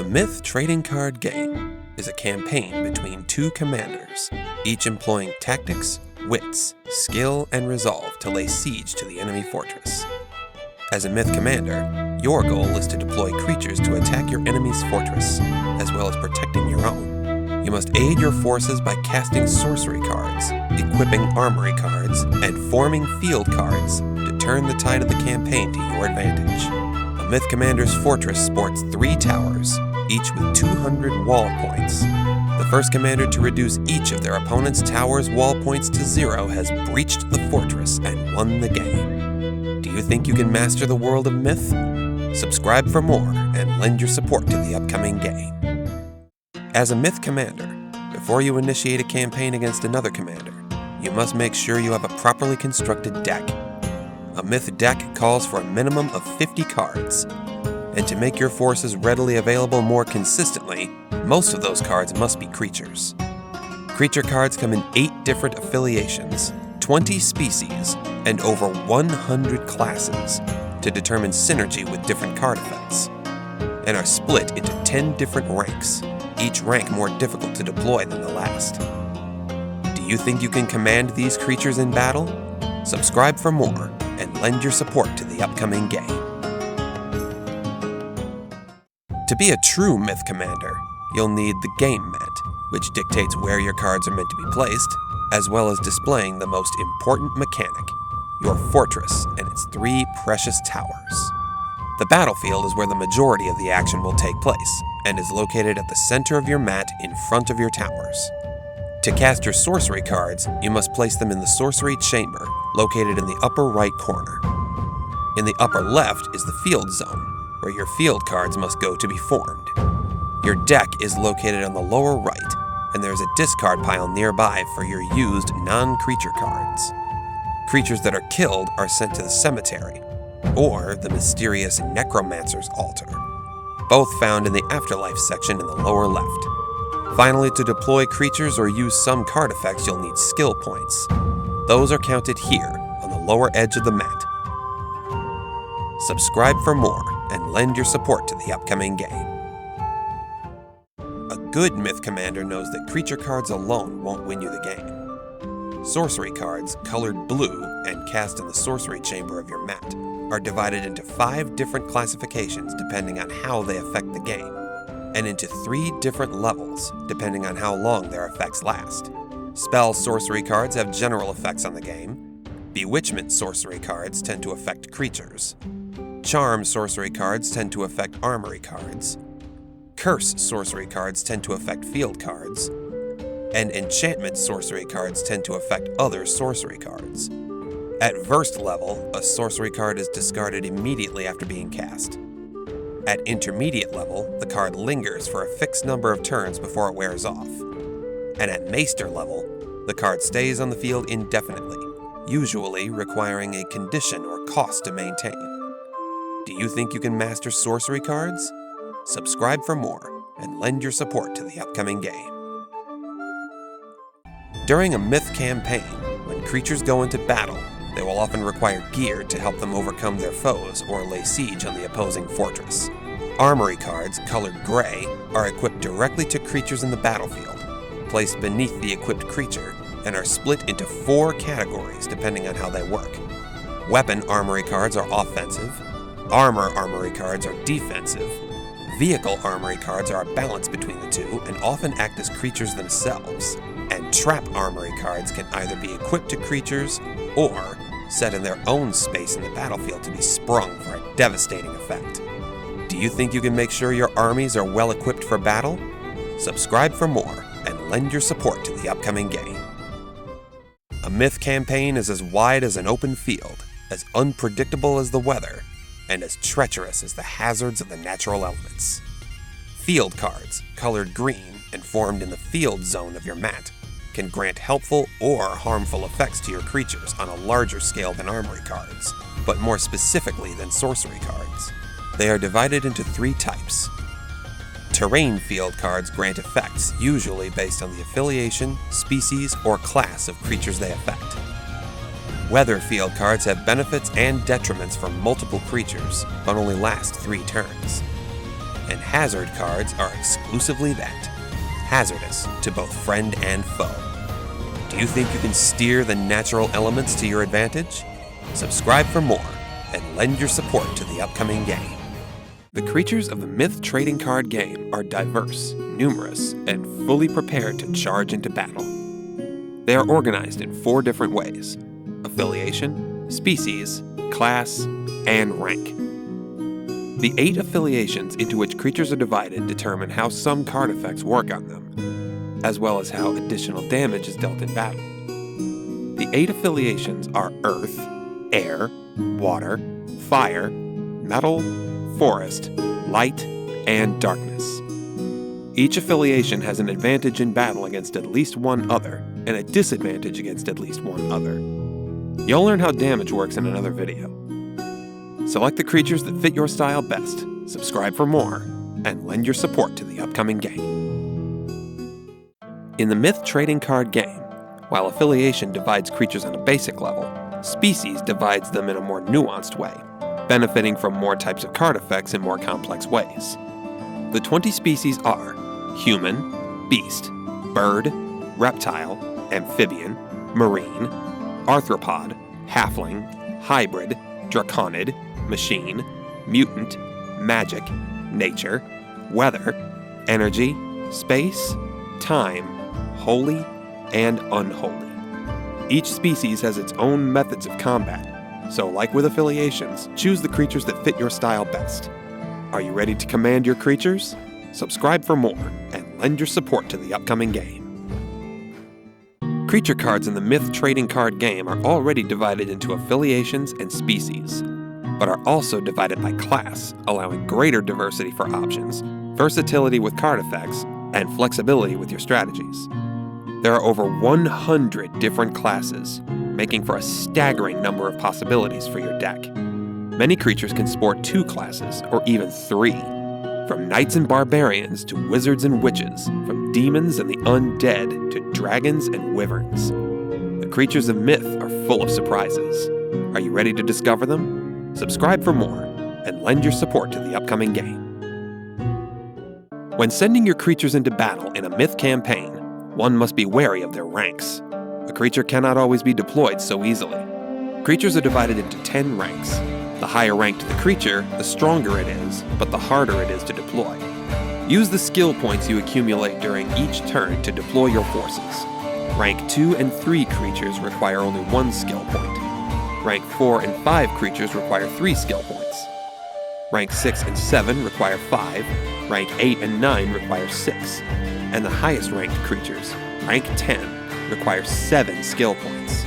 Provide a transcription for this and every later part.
MYTH trading card game is a campaign between two commanders, each employing tactics, wits, skill, and resolve to lay siege to the enemy fortress. As a MYTH commander, your goal is to deploy creatures to attack your enemy's fortress, as well as protecting your own. You must aid your forces by casting sorcery cards, equipping armory cards, and forming field cards to turn the tide of the campaign to your advantage. A MYTH commander's fortress sports 3 towers, each with 200 wall points. The first commander to reduce each of their opponent's tower's wall points to 0 has breached the fortress and won the game. Do you think you can master the world of MYTH? Subscribe for more and lend your support to the upcoming game. As a MYTH commander, before you initiate a campaign against another commander, you must make sure you have a properly constructed deck. A MYTH deck calls for a minimum of 50 cards, and to make your forces readily available more consistently, most of those cards must be creatures. Creature cards come in 8 different affiliations, 20 species, and over 100 classes to determine synergy with different card effects, and are split into 10 different ranks, each rank more difficult to deploy than the last. Do you think you can command these creatures in battle? Subscribe for more and lend your support to the upcoming game. To be a true MYTH commander, you'll need the game mat, which dictates where your cards are meant to be placed, as well as displaying the most important mechanic, your fortress and its 3 precious towers. The battlefield is where the majority of the action will take place, and is located at the center of your mat in front of your towers. To cast your sorcery cards, you must place them in the sorcery chamber, located in the upper right corner. In the upper left is the field zone, where your field cards must go to be formed. Your deck is located on the lower right, and there is a discard pile nearby for your used non-creature cards. Creatures that are killed are sent to the cemetery, or the mysterious Necromancer's altar, both found in the afterlife section in the lower left. Finally, to deploy creatures or use some card effects, you'll need skill points. Those are counted here, on the lower edge of the mat. Subscribe for more and lend your support to the upcoming game. A good MYTH commander knows that creature cards alone won't win you the game. Sorcery cards, colored blue and cast in the sorcery chamber of your mat, are divided into 5 different classifications depending on how they affect the game, and into 3 different levels depending on how long their effects last. Spell sorcery cards have general effects on the game. Bewitchment sorcery cards tend to affect creatures. Charm sorcery cards tend to affect armory cards. Curse sorcery cards tend to affect field cards. And enchantment sorcery cards tend to affect other sorcery cards. At Versed level, a sorcery card is discarded immediately after being cast. At Intermediate level, the card lingers for a fixed number of turns before it wears off. And at Maester level, the card stays on the field indefinitely, usually requiring a condition or cost to maintain. Do you think you can master sorcery cards? Subscribe for more and lend your support to the upcoming game. During a MYTH campaign, when creatures go into battle, they will often require gear to help them overcome their foes or lay siege on the opposing fortress. Armory cards, colored gray, are equipped directly to creatures in the battlefield, placed beneath the equipped creature, and are split into 4 categories depending on how they work. Weapon armory cards are offensive, armor armory cards are defensive, vehicle armory cards are a balance between the two and often act as creatures themselves, and trap armory cards can either be equipped to creatures or set in their own space in the battlefield to be sprung for a devastating effect. Do you think you can make sure your armies are well equipped for battle? Subscribe for more and lend your support to the upcoming game. A MYTH campaign is as wide as an open field, as unpredictable as the weather, and as treacherous as the hazards of the natural elements. Field cards, colored green and formed in the field zone of your mat, can grant helpful or harmful effects to your creatures on a larger scale than armory cards, but more specifically than sorcery cards. They are divided into 3 types. Terrain field cards grant effects, usually based on the affiliation, species, or class of creatures they affect. Weather field cards have benefits and detriments for multiple creatures, but only last 3 turns. and hazard cards are exclusively that, hazardous to both friend and foe. Do you think you can steer the natural elements to your advantage? Subscribe for more and lend your support to the upcoming game. The creatures of the Myth trading card game are diverse, numerous, and fully prepared to charge into battle. They are organized in 4 different ways: affiliation, species, class, and rank. The 8 affiliations into which creatures are divided determine how some card effects work on them, as well as how additional damage is dealt in battle. The 8 affiliations are Earth, Air, Water, Fire, Metal, Forest, Light, and Darkness. Each affiliation has an advantage in battle against at least one other, and a disadvantage against at least one other. You'll learn how damage works in another video. Select the creatures that fit your style best, subscribe for more, and lend your support to the upcoming game. In the Myth trading card game, while affiliation divides creatures on a basic level, species divides them in a more nuanced way, benefiting from more types of card effects in more complex ways. The 20 species are human, beast, bird, reptile, amphibian, marine, arthropod, halfling, hybrid, draconid, machine, mutant, magic, nature, weather, energy, space, time, holy, and unholy. Each species has its own methods of combat, so like with affiliations, choose the creatures that fit your style best. Are you ready to command your creatures? Subscribe for more, and lend your support to the upcoming game. Creature cards in the Myth trading card game are already divided into affiliations and species, but are also divided by class, allowing greater diversity for options, versatility with card effects, and flexibility with your strategies. There are over 100 different classes, making for a staggering number of possibilities for your deck. Many creatures can sport 2 classes, or even 3, from knights and barbarians to wizards and witches, from demons and the undead to dragons and wyverns. The creatures of Myth are full of surprises. Are you ready to discover them? Subscribe for more, and lend your support to the upcoming game. When sending your creatures into battle in a Myth campaign, one must be wary of their ranks. A creature cannot always be deployed so easily. Creatures are divided into 10 ranks. The higher ranked the creature, the stronger it is, but the harder it is to deploy. Use the skill points you accumulate during each turn to deploy your forces. Rank 2 and 3 creatures require only 1 skill point. Rank 4 and 5 creatures require 3 skill points. Rank 6 and 7 require 5. Rank 8 and 9 require 6. And the highest ranked creatures, rank 10, require 7 skill points.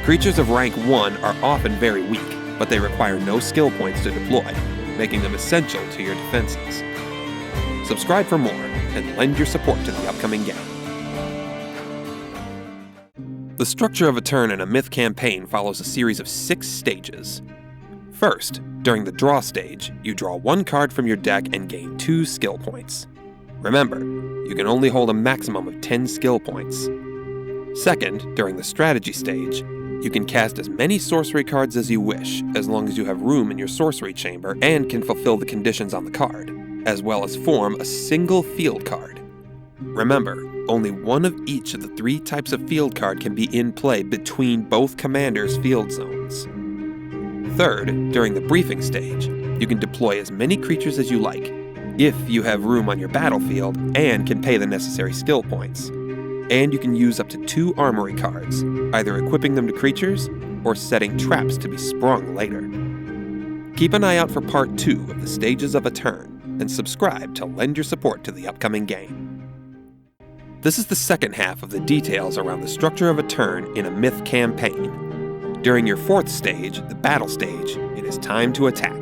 Creatures of rank 1 are often very weak, but they require no skill points to deploy, making them essential to your defenses. Subscribe for more, and lend your support to the upcoming game. The structure of a turn in a Myth campaign follows a series of 6 stages. First, during the draw stage, you draw 1 card from your deck and gain 2 skill points. Remember, you can only hold a maximum of 10 skill points. Second, during the strategy stage, you can cast as many sorcery cards as you wish, as long as you have room in your sorcery chamber and can fulfill the conditions on the card, as well as form a single field card. Remember, only one of each of the 3 types of field card can be in play between both commanders' field zones. Third, during the briefing stage, you can deploy as many creatures as you like, if you have room on your battlefield and can pay the necessary skill points. And you can use up to 2 Armory cards, either equipping them to creatures or setting traps to be sprung later. Keep an eye out for part 2 of the stages of a turn, and subscribe to lend your support to the upcoming game. This is the second half of the details around the structure of a turn in a Myth campaign. During your 4th stage, the battle stage, it is time to attack.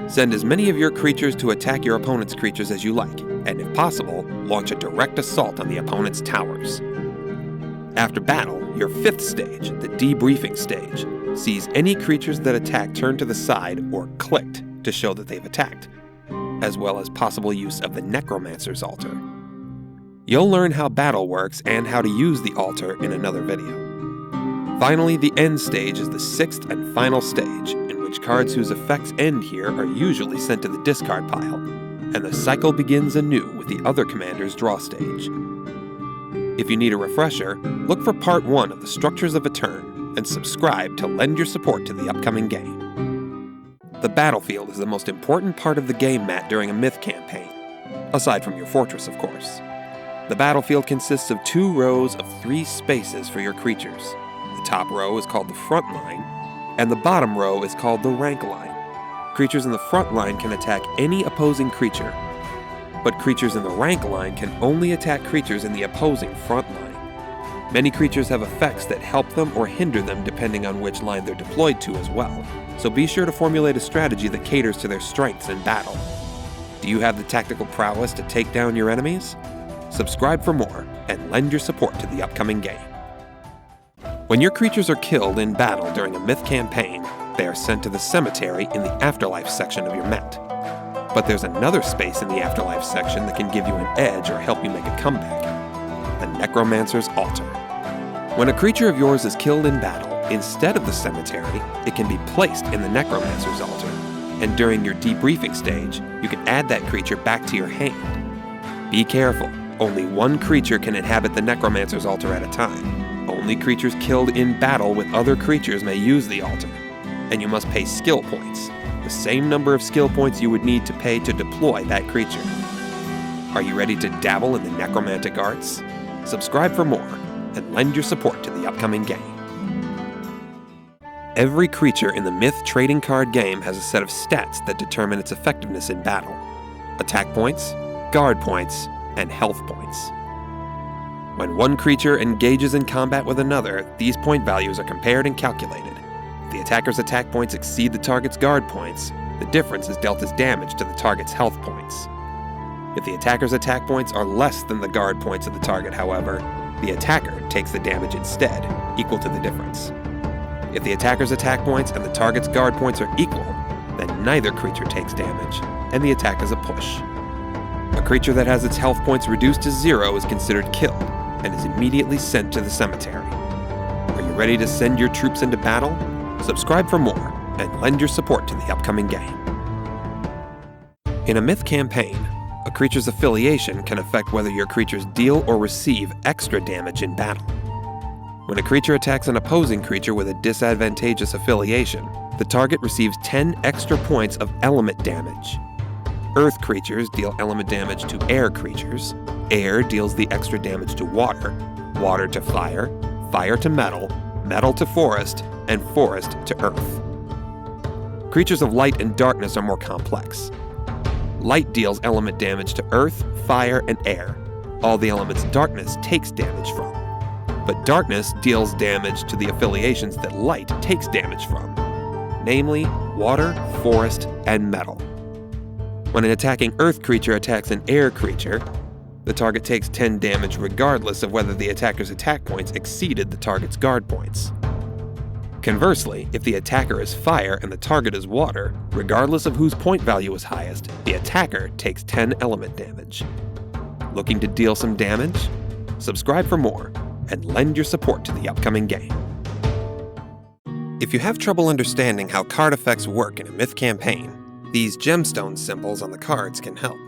Send as many of your creatures to attack your opponent's creatures as you like, and if possible, launch a direct assault on the opponent's towers. After battle, your 5th stage, the debriefing stage, sees any creatures that attack turned to the side or clicked to show that they've attacked, as well as possible use of the Necromancer's altar. You'll learn how battle works and how to use the altar in another video. Finally, the end stage is the 6th and final stage, in which cards whose effects end here are usually sent to the discard pile, and the cycle begins anew with the other commander's draw stage. If you need a refresher, look for Part 1 of the Structures of a Turn and subscribe to lend your support to the upcoming game. The battlefield is the most important part of the game mat during a Myth campaign, aside from your fortress, of course. The battlefield consists of 2 rows of 3 spaces for your creatures. The top row is called the front line, and the bottom row is called the rank line. Creatures in the front line can attack any opposing creature, but creatures in the rank line can only attack creatures in the opposing front line. Many creatures have effects that help them or hinder them depending on which line they're deployed to as well, so be sure to formulate a strategy that caters to their strengths in battle. Do you have the tactical prowess to take down your enemies? Subscribe for more and lend your support to the upcoming game. When your creatures are killed in battle during a Myth campaign, they are sent to the cemetery in the Afterlife section of your mat. But there's another space in the Afterlife section that can give you an edge or help you make a comeback: the Necromancer's Altar. When a creature of yours is killed in battle, instead of the cemetery, it can be placed in the Necromancer's Altar, and during your debriefing stage, you can add that creature back to your hand. Be careful, only 1 creature can inhabit the Necromancer's Altar at a time. Only creatures killed in battle with other creatures may use the altar, and you must pay skill points, the same number of skill points you would need to pay to deploy that creature. Are you ready to dabble in the necromantic arts? Subscribe for more, and lend your support to the upcoming game. Every creature in the Myth trading card game has a set of stats that determine its effectiveness in battle: attack points, guard points, and health points. When one creature engages in combat with another, these point values are compared and calculated. If the attacker's attack points exceed the target's guard points, the difference is dealt as damage to the target's health points. If the attacker's attack points are less than the guard points of the target, however, the attacker takes the damage instead, equal to the difference. If the attacker's attack points and the target's guard points are equal, then neither creature takes damage, and the attack is a push. A creature that has its health points reduced to 0 is considered killed, and is immediately sent to the cemetery. Are you ready to send your troops into battle? Subscribe for more, and lend your support to the upcoming game. In a Myth campaign, a creature's affiliation can affect whether your creatures deal or receive extra damage in battle. When a creature attacks an opposing creature with a disadvantageous affiliation, the target receives 10 extra points of element damage. Earth creatures deal element damage to air creatures, air deals the extra damage to water, water to fire, fire to metal, metal to forest, and forest to earth. Creatures of light and darkness are more complex. Light deals element damage to earth, fire, and air. All the elements darkness takes damage from. But darkness deals damage to the affiliations that light takes damage from, namely water, forest, and metal. When an attacking earth creature attacks an air creature, the target takes 10 damage regardless of whether the attacker's attack points exceeded the target's guard points. Conversely, if the attacker is fire and the target is water, regardless of whose point value is highest, the attacker takes 10 element damage. Looking to deal some damage? Subscribe for more, and lend your support to the upcoming game. If you have trouble understanding how card effects work in a Myth campaign, these gemstone symbols on the cards can help.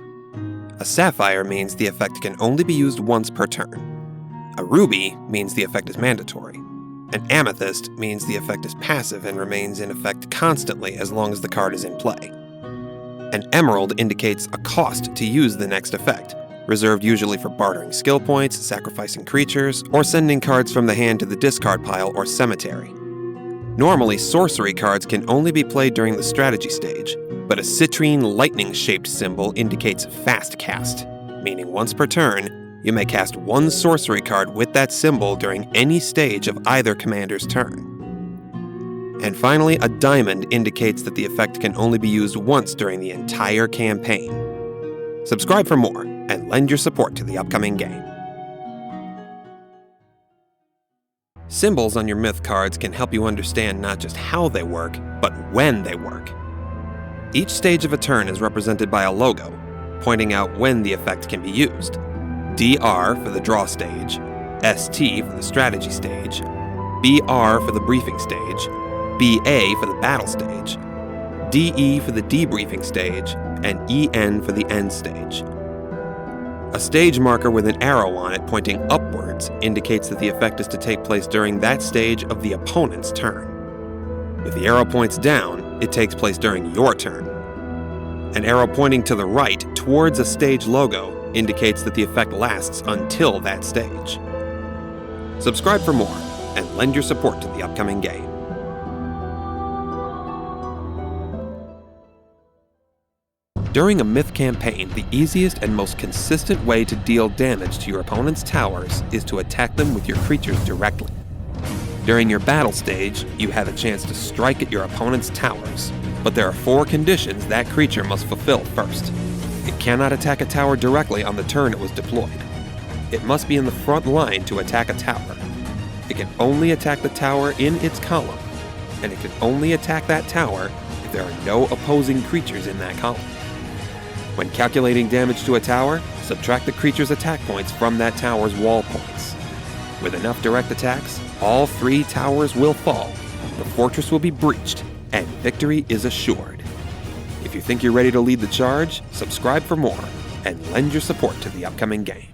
A sapphire means the effect can only be used once per turn. A ruby means the effect is mandatory. An amethyst means the effect is passive and remains in effect constantly as long as the card is in play. An emerald indicates a cost to use the next effect, reserved usually for bartering skill points, sacrificing creatures, or sending cards from the hand to the discard pile or cemetery. Normally, sorcery cards can only be played during the strategy stage, but a citrine lightning-shaped symbol indicates fast cast, meaning once per turn, you may cast one sorcery card with that symbol during any stage of either commander's turn. And finally, a diamond indicates that the effect can only be used once during the entire campaign. Subscribe for more, and lend your support to the upcoming game. Symbols on your Myth cards can help you understand not just how they work, but when they work. Each stage of a turn is represented by a logo, pointing out when the effect can be used. DR for the draw stage, ST for the strategy stage, BR for the briefing stage, BA for the battle stage, DE for the debriefing stage, and EN for the end stage. A stage marker with an arrow on it pointing upwards indicates that the effect is to take place during that stage of the opponent's turn. If the arrow points down, it takes place during your turn. An arrow pointing to the right towards a stage logo indicates that the effect lasts until that stage. Subscribe for more, and lend your support to the upcoming game. During a myth campaign, the easiest and most consistent way to deal damage to your opponent's towers is to attack them with your creatures directly. During your battle stage, you have a chance to strike at your opponent's towers, but there are 4 conditions that creature must fulfill first. It cannot attack a tower directly on the turn it was deployed. It must be in the front line to attack a tower. It can only attack the tower in its column, and it can only attack that tower if there are no opposing creatures in that column. When calculating damage to a tower, subtract the creature's attack points from that tower's wall points. With enough direct attacks, all 3 towers will fall, the fortress will be breached, and victory is assured. If you think you're ready to lead the charge, subscribe for more, and lend your support to the upcoming game.